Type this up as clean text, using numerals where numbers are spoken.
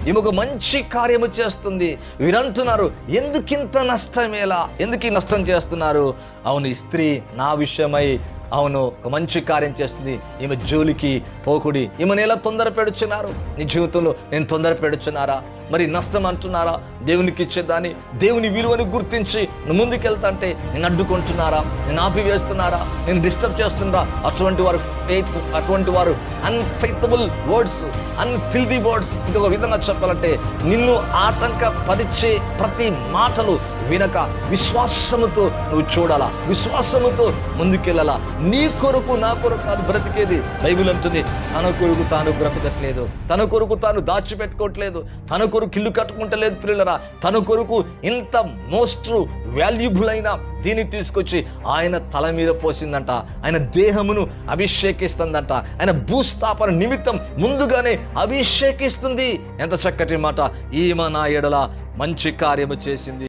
ఈమె ఒక మంచి కార్యము చేస్తుంది. వీరంటున్నారు, ఎందుకింత నష్టమేలా, ఎందుకు ఈ నష్టం చేస్తున్నారు? అవును, ఈ స్త్రీ నా విషయమై ఒక మంచి కార్యం చేస్తుంది, ఈమె జోలికి పోకుడి. ఈమెను ఎలా తొందర పెడుచున్నారు? నీ జీవితంలో నేను తొందర పెడుచున్నారా? మరి నష్టం అంటున్నారా? దేవునికి ఇచ్చేదాన్ని, దేవుని విలువను గుర్తించి నువ్వు ముందుకెళ్తాంటే నేను అడ్డుకుంటున్నారా? నేను ఆపివేస్తున్నారా? నేను డిస్టర్బ్ చేస్తున్నారా? అటువంటి వారు అటువంటి వారు అన్ఫెయితబుల్ వర్డ్స్, అన్ఫిల్దీ వర్డ్స్, ఇంకొక విధంగా చెప్పాలంటే నిన్ను ఆటంకపరిచే ప్రతి మాటలు వినక విశ్వాసముతో నువ్వు చూడాలా, విశ్వాసముతో ముందుకెళ్ళాలా. నీ కొరకు నా కొరకు కాదు బ్రతికేది. బైబిల్ అంటుంది, తన కొరకు తాను బ్రతకట్లేదు, తన కొరకు తాను దాచిపెట్టుకోవట్లేదు, తన కొరకు ఇల్లు కట్టుకుంటలేదు పిల్లరా. తన కొరకు ఇంత మోస్ట్ వాల్యుబుల్ అయిన దీన్ని తీసుకొచ్చి ఆయన తల మీద పోసిందంట. ఆయన దేహమును అభిషేకిస్తుందంట. ఆయన భూస్థాపన నిమిత్తం ముందుగానే అభిషేకిస్తుంది. ఎంత చక్కటి మాట! ఈమె నా ఎడల మంచి కార్యము చేసింది.